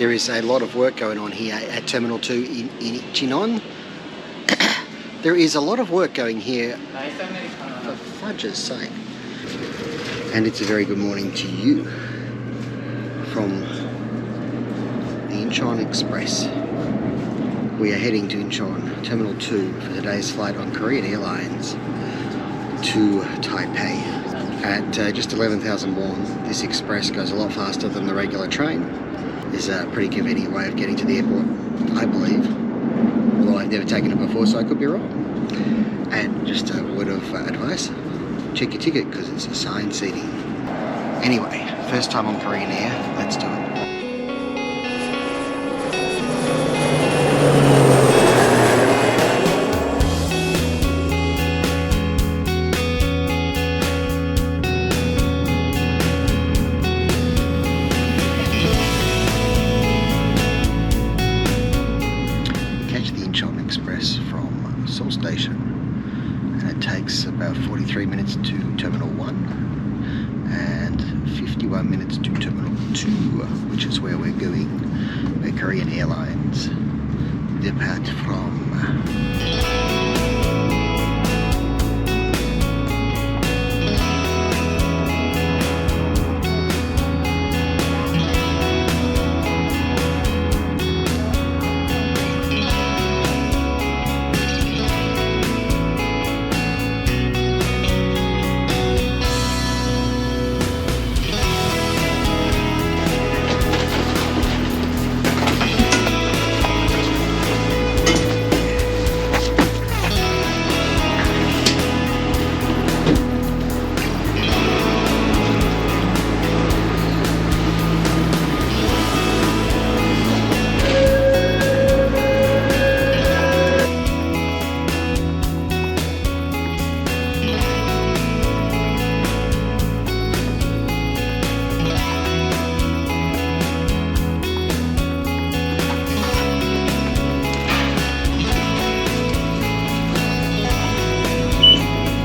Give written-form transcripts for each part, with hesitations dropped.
There is a lot of work going on here at Terminal 2 in Incheon. There is a lot of work going here, for fudge's sake. And it's a very good morning to you from the Incheon Express. We are heading to Incheon, Terminal 2, for today's flight on Korean Airlines to Taipei. At just 11,000 won, this express goes a lot faster than the regular train. It's a pretty convenient way of getting to the airport, I believe. Although I've never taken it before, so I could be wrong. And just a word of advice, check your ticket because it's assigned seating. Anyway, first time on Korean Air, let's do it. From Seoul station, and it takes about 43 minutes to Terminal 1 and 51 minutes to Terminal 2, which is where we're going, where Korean Airlines depart from.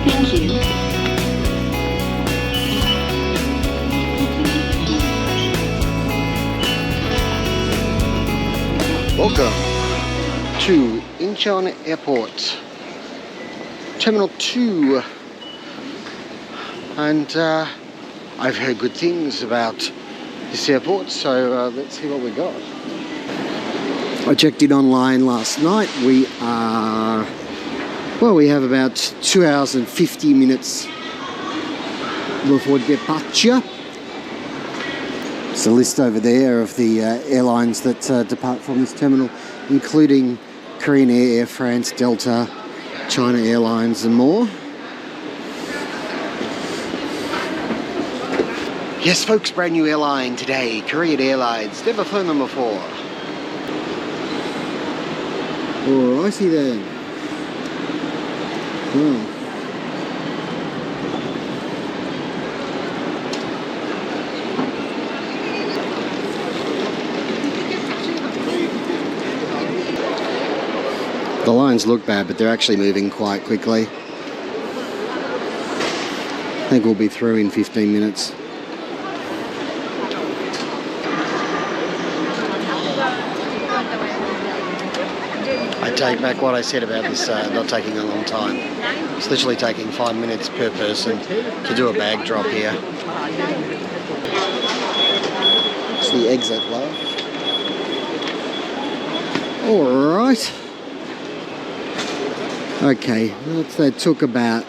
Thank you. Welcome to Incheon Airport, Terminal 2, and I've heard good things about this airport, so let's see what we got. I checked in online last night. We have about 2 hours and 50 minutes before departure. There's a list over there of the airlines that depart from this terminal, including Korean Air, Air France, Delta, China Airlines and more. Yes folks, brand new airline today, Korean Airlines. Never flown them before. Alrighty then. The lines look bad, but they're actually moving quite quickly. I think we'll be through in 15 minutes. I take back what I said about this not taking a long time. It's literally taking 5 minutes per person to do a bag drop here. It's the exit, love. Alright. Okay, that took about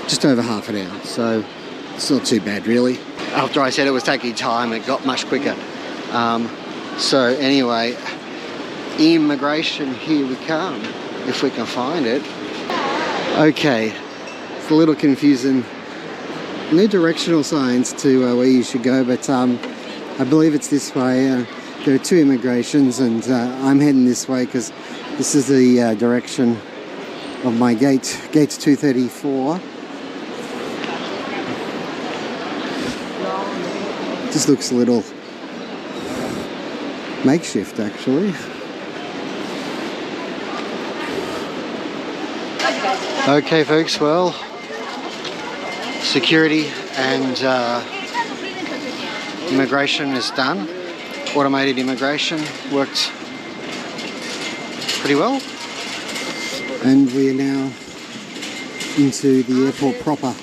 just over half an hour, so it's not too bad really. After I said it was taking time, it got much quicker. So anyway, immigration, here we come, if we can find it. Okay, it's a little confusing. No directional signs to where you should go, but I believe it's this way. There are two immigrations, and I'm heading this way because this is the direction of my gate, gate 234. This looks a little makeshift actually. Okay folks, well, security and immigration is done. Automated immigration worked pretty well. And we are now into the airport proper.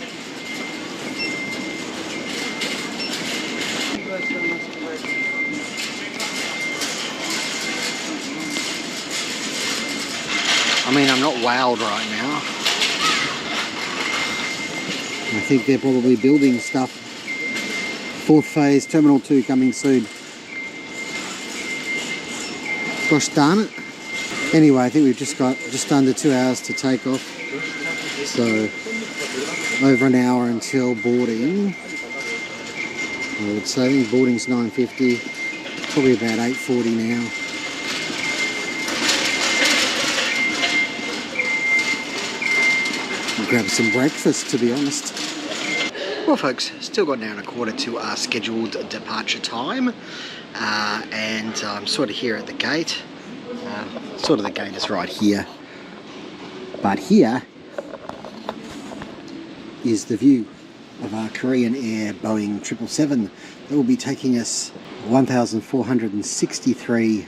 I mean, I'm not wowed right now. I think they're probably building stuff. 4th phase, Terminal 2 coming soon. Gosh darn it. Anyway, I think we've just got just under 2 hours to take off. So, over an hour until boarding. I would say, I think boarding's 9:50. Probably about 8:40 now. Grab some breakfast, to be honest. Well folks, still got an hour and a quarter to our scheduled departure time, and I'm sort of here at the gate. Sort of the gate is right here, but here is the view of our Korean Air Boeing 777 that will be taking us 1,463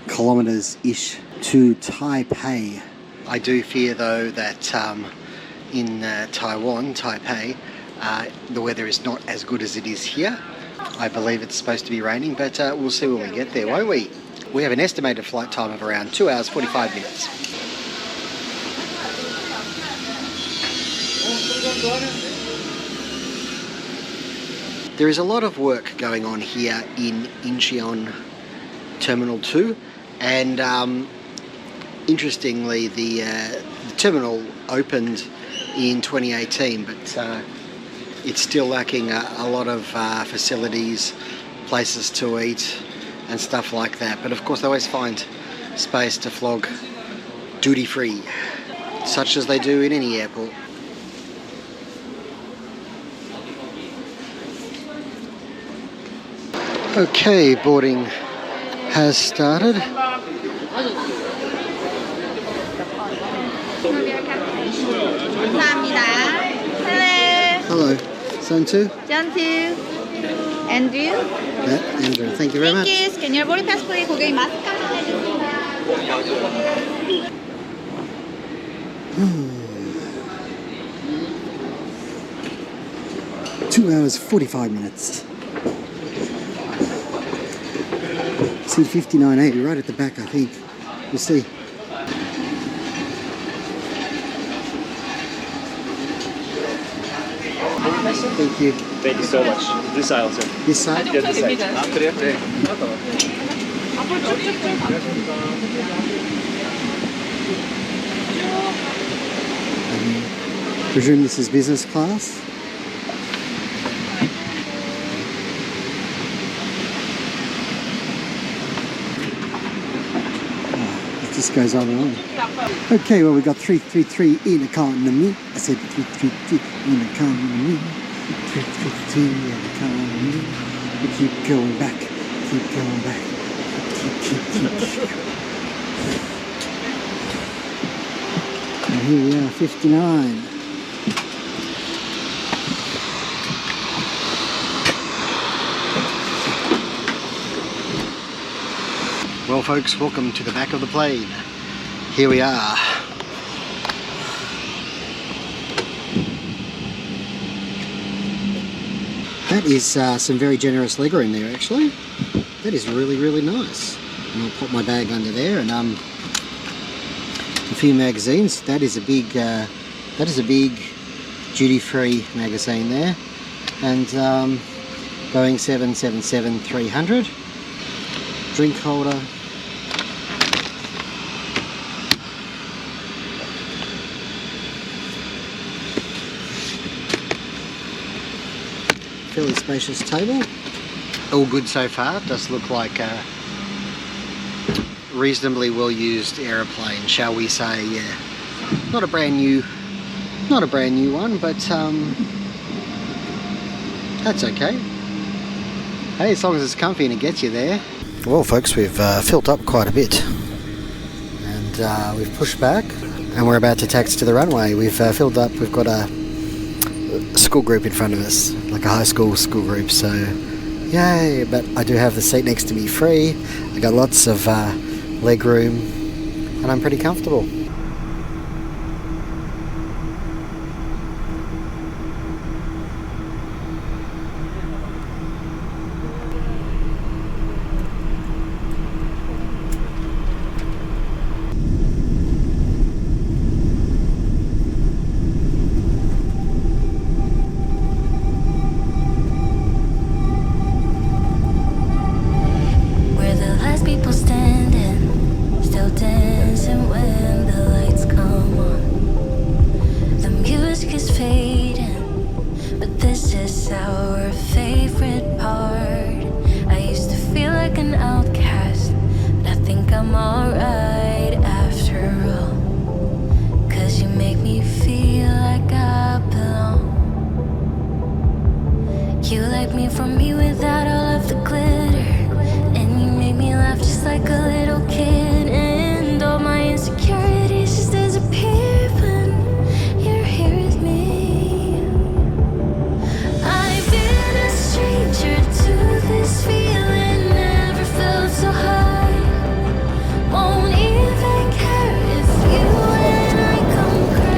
kilometres-ish to Taipei. I do fear though that in Taiwan, Taipei, the weather is not as good as it is here. I believe it's supposed to be raining, but we'll see when we get there, won't we? We have an estimated flight time of around 2 hours 45 minutes. There is a lot of work going on here in Incheon Terminal 2, and interestingly the terminal opened in 2018, but it's still lacking a lot of facilities, places to eat and stuff like that. But of course they always find space to flog duty free, such as they do in any airport. Okay, boarding has started. Hello. Zone 2? Zone 2. Andrew. Yeah, Andrew. Thank you very much. Thank you. Scan your boarding pass, please. 고객님 마스크 한번 해주세요. 2 hours 45 minutes. Seat 5980 right at the back, I think. We'll see. Thank you. Thank you so much. This aisle, sir. This side? Yeah, this side. Presume this is business class. It just goes on and on. Okay, well we got 333 in economy. I said 333 in economy. 333 in economy. We keep going back. Keep going back. Keep. And here we are, 59. Well folks, welcome to the back of the plane. Here we are. That is some very generous legroom there actually. That is really, really nice. And I'll put my bag under there and a few magazines. That is a big duty-free magazine there. And Boeing 777-300. Drink holder. Fairly spacious table. All good so far. It does look like a reasonably well used aeroplane, shall we say. Yeah, not a brand new one, but that's okay. Hey, as long as it's comfy and it gets you there. Well folks, we've filled up quite a bit and we've pushed back and we're about to taxi to the runway. We've filled up. We've got a school group in front of us, like a high school group, so Yay, but I do have the seat next to me free. I got lots of leg room and I'm pretty comfortable.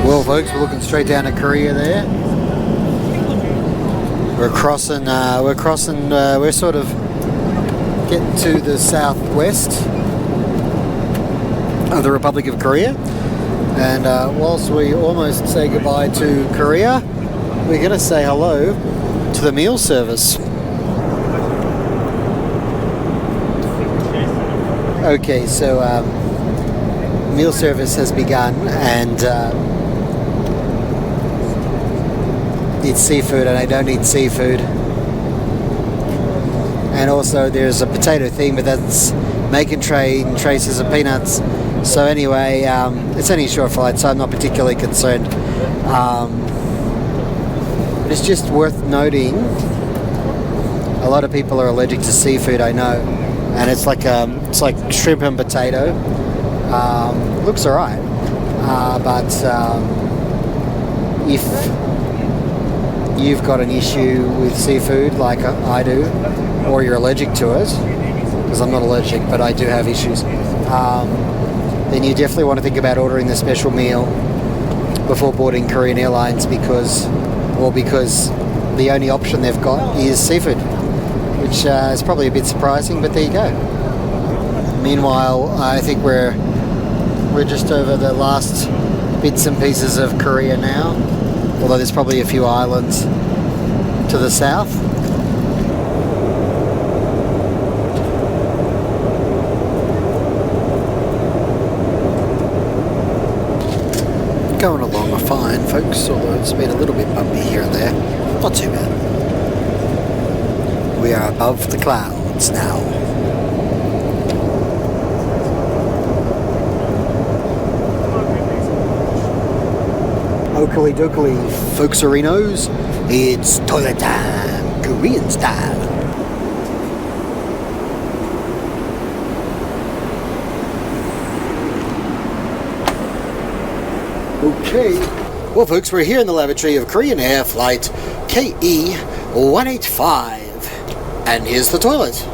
Well, folks, we're looking straight down to Korea there. We're sort of getting to the southwest of the Republic of Korea. And whilst we almost say goodbye to Korea, we're going to say hello to the meal service. Okay, so meal service has begun, and it's seafood, and I don't eat seafood. And also there's a potato thing, but that's making traces of peanuts. So anyway, it's only a short flight, so I'm not particularly concerned. But it's just worth noting, a lot of people are allergic to seafood, I know, and it's like shrimp and potato. Looks alright, but if you've got an issue with seafood like I do, or you're allergic to it, because I'm not allergic, but I do have issues, then you definitely want to think about ordering the special meal before boarding Korean Airlines, because the only option they've got is seafood, which is probably a bit surprising, but there you go. Meanwhile, I think we're just over the last bits and pieces of Korea now, although there's probably a few islands to the south. Going along fine, folks, although it's been a little bit bumpy here and there. Not too bad. We are above the clouds now. Oakley dokley, folks arenos, it's toilet time, Korean style. Okay, well folks, we're here in the lavatory of Korean Air Flight KE-185, and here's the toilet.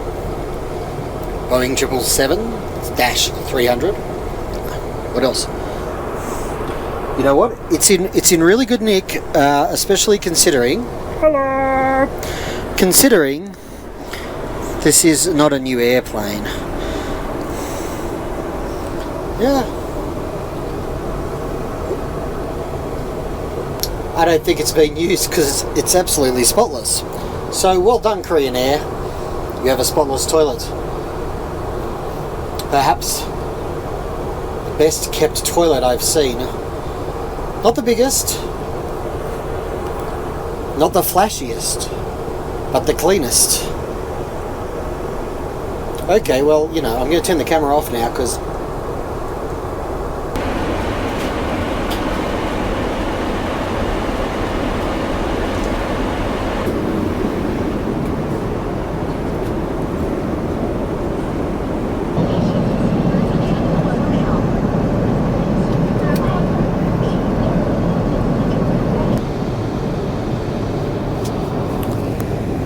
Boeing 777-300. What else? You know what? It's in really good nick, especially considering this is not a new airplane. Yeah. I don't think it's been used because it's absolutely spotless. So well done, Korean Air. You have a spotless toilet. Perhaps the best kept toilet I've seen. Not the biggest, not the flashiest, but the cleanest. Okay, well, you know, I'm going to turn the camera off now because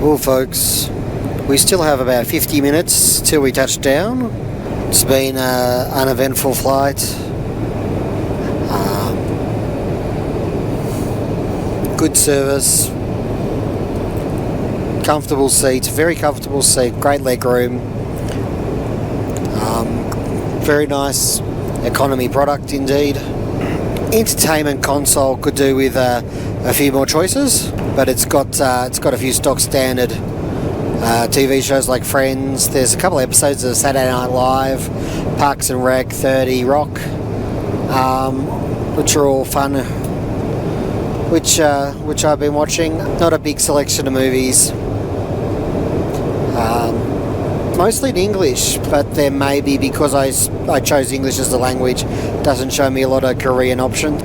well, folks, We still have about 50 minutes till we touch down. It's been an uneventful flight. Good service. Comfortable seats, very comfortable seat, great leg room. Very nice economy product indeed. Entertainment console could do with a few more choices, but it's got a few stock standard TV shows like Friends. There's a couple of episodes of Saturday Night Live, Parks and Rec, 30 Rock, which are all fun, which I've been watching. Not a big selection of movies, mostly in English, but there may be, because I chose English as the language, doesn't show me a lot of Korean options.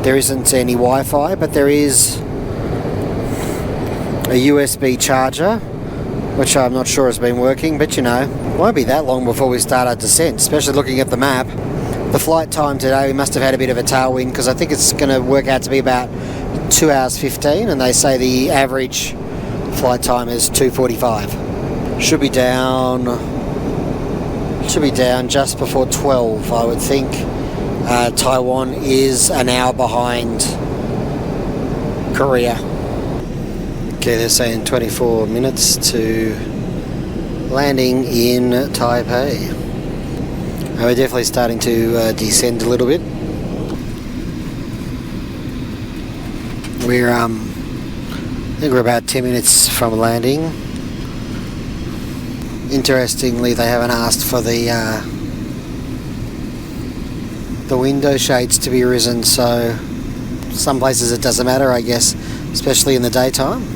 There isn't any Wi-Fi, but there is a USB charger, which I'm not sure has been working, but you know, won't be that long before we start our descent, especially looking at the map. The flight time today, we must have had a bit of a tailwind, because I think it's going to work out to be about 2 hours 15, and they say the average flight time is 2:45. Should be down just before 12, I would think. Taiwan is an hour behind Korea. Okay, they're saying 24 minutes to landing in Taipei. And we're definitely starting to descend a little bit. I think we're about 10 minutes from landing. Interestingly, they haven't asked for the window shades to be risen, so some places it doesn't matter, I guess, especially in the daytime.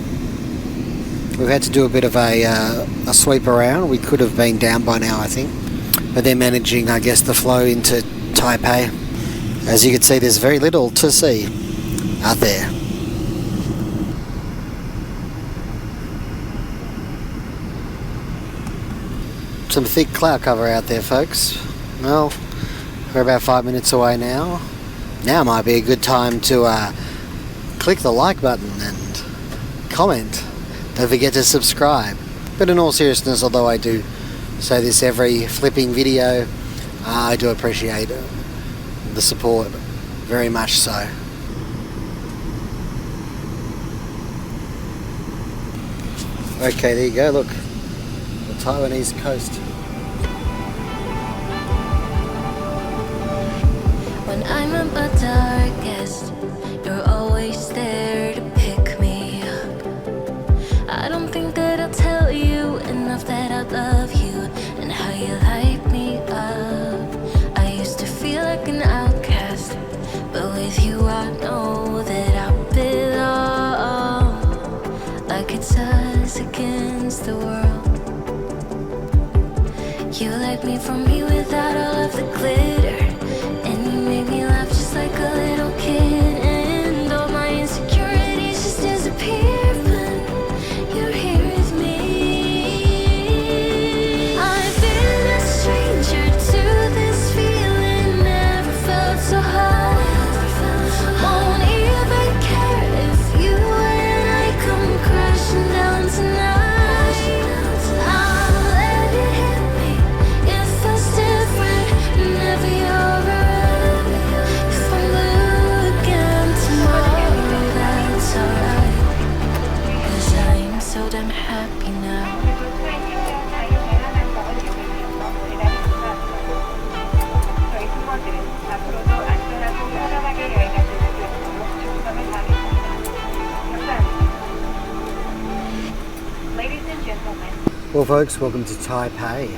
We've had to do a bit of a sweep around. We could have been down by now, I think, but they're managing, I guess, the flow into Taipei. As you can see, there's very little to see out there. Some thick cloud cover out there, folks. Well, we're about 5 minutes away now. Now might be a good time to click the like button and comment. Don't forget to subscribe. But in all seriousness, although I do say this every flipping video, I do appreciate the support very much so. Okay, there you go, look. The Taiwanese coast. When I'm at my darkest, you're always there to pick me up. I don't think that I'll tell you enough that I love you and how you light me up. I used to feel like an outcast, but with you I know that I belong. Like it's us against the world. You like me from me without all of the glitter, and you make me laugh just like a little kid, and all my insecurities just disappear when you're here with me. I've been a stranger to this feeling, never felt so high. Won't even care if you and I come crashing down tonight. I'll let it hit me, it feels different, never you're around. If I'm blue again tomorrow, that's alright, 'cause I'm so damn happy now. Ladies and gentlemen. Well, folks, welcome to Taipei.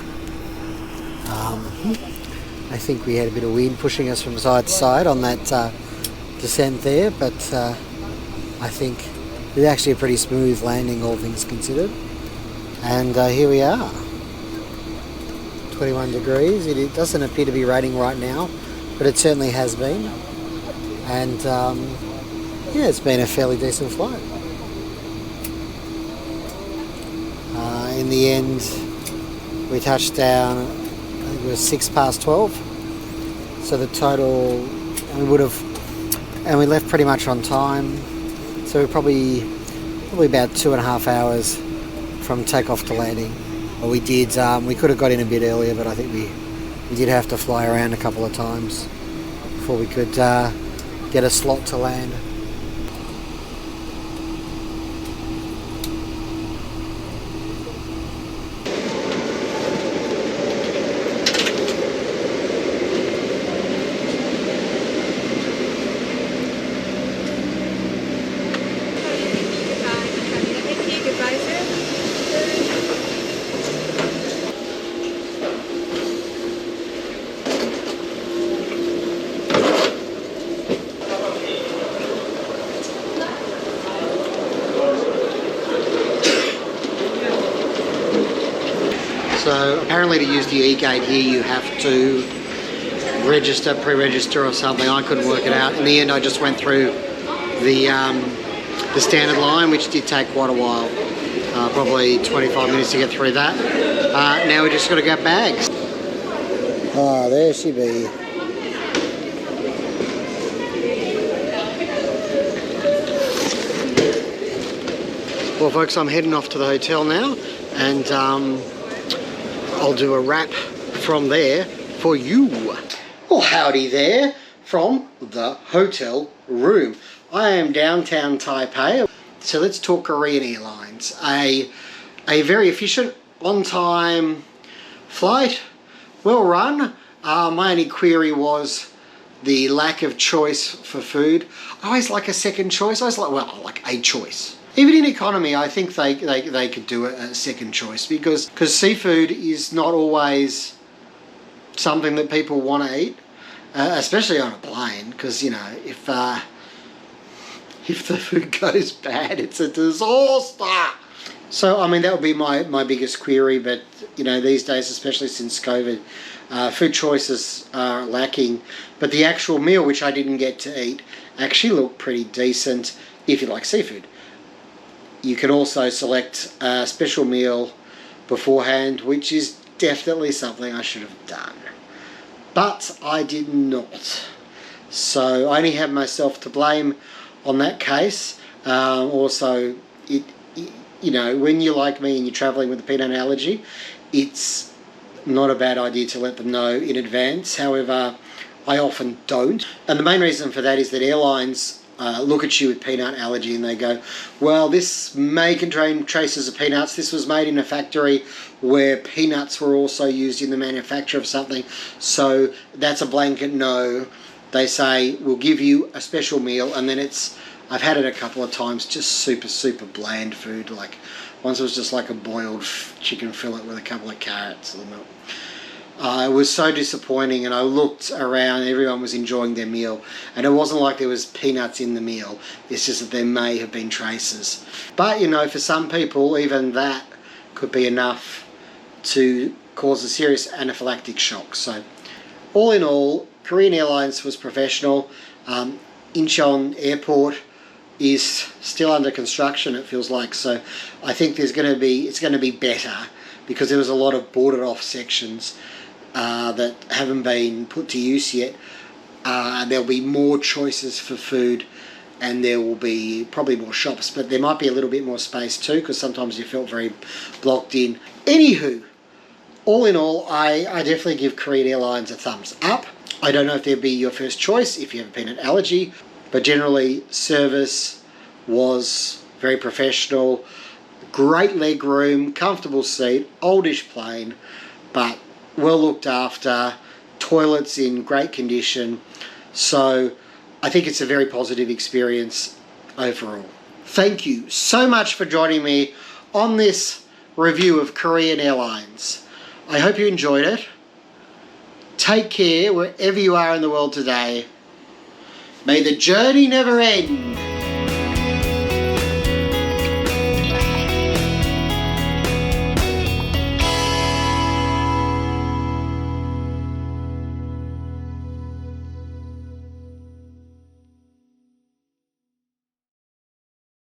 I think we had a bit of wind pushing us from side to side on that descent there, but I think it's actually a pretty smooth landing, all things considered. And here we are, 21 degrees. It doesn't appear to be raining right now, but it certainly has been. And yeah, it's been a fairly decent flight. In the end, we touched down, I think it was 12:06. So the total, and we left pretty much on time. So we're probably about 2.5 hours from takeoff to landing. But we did, we could have got in a bit earlier, but I think we did have to fly around a couple of times before we could get a slot to land. So apparently to use the e-gate here you have to register, pre-register or something. I couldn't work it out. In the end I just went through the standard line, which did take quite a while. Probably 25 minutes to get through that. Now we just got to get bags. Oh, there she be. Well folks, I'm heading off to the hotel now, and I'll do a wrap from there for you. Well, howdy there from the hotel room. I am downtown Taipei. So let's talk Korean Airlines. A very efficient, on-time flight, well run. My only query was the lack of choice for food. I always like a second choice. I always like, well, like a choice. Even in economy, I think they could do a second choice, because seafood is not always something that people want to eat, especially on a plane, because, you know, if the food goes bad, it's a disaster. So, I mean, that would be my biggest query, but, you know, these days, especially since COVID, food choices are lacking. But the actual meal, which I didn't get to eat, actually looked pretty decent if you like seafood. You can also select a special meal beforehand, which is definitely something I should have done. But I did not. So I only have myself to blame on that case. Also, you know, when you're like me and you're travelling with a peanut allergy, it's not a bad idea to let them know in advance. However, I often don't. And the main reason for that is that airlines look at you with peanut allergy and they go, well, this may contain traces of peanuts. This was made in a factory where peanuts were also used in the manufacture of something. So that's a blanket no. They say, we'll give you a special meal, and then it's, I've had it a couple of times, just super, super bland food. Like once it was just like a boiled chicken fillet with a couple of carrots. It was so disappointing, and I looked around, everyone was enjoying their meal, and it wasn't like there was peanuts in the meal, it's just that there may have been traces. But, you know, for some people, even that could be enough to cause a serious anaphylactic shock. So, all in all, Korean Airlines was professional. Incheon Airport is still under construction, it feels like, so I think it's going to be better, because there was a lot of boarded off sections that haven't been put to use yet. There'll be more choices for food, and there will be probably more shops, but there might be a little bit more space too, because sometimes you felt very blocked in. Anywho, all in all, I definitely give Korean Airlines a thumbs up. I don't know if they'd be your first choice if you have a peanut allergy, but generally service was very professional, great leg room, comfortable seat, oldish plane, but well looked after, toilets in great condition. So I think it's a very positive experience overall. Thank you so much for joining me on this review of Korean Airlines. I hope you enjoyed it. Take care wherever you are in the world today. May the journey never end.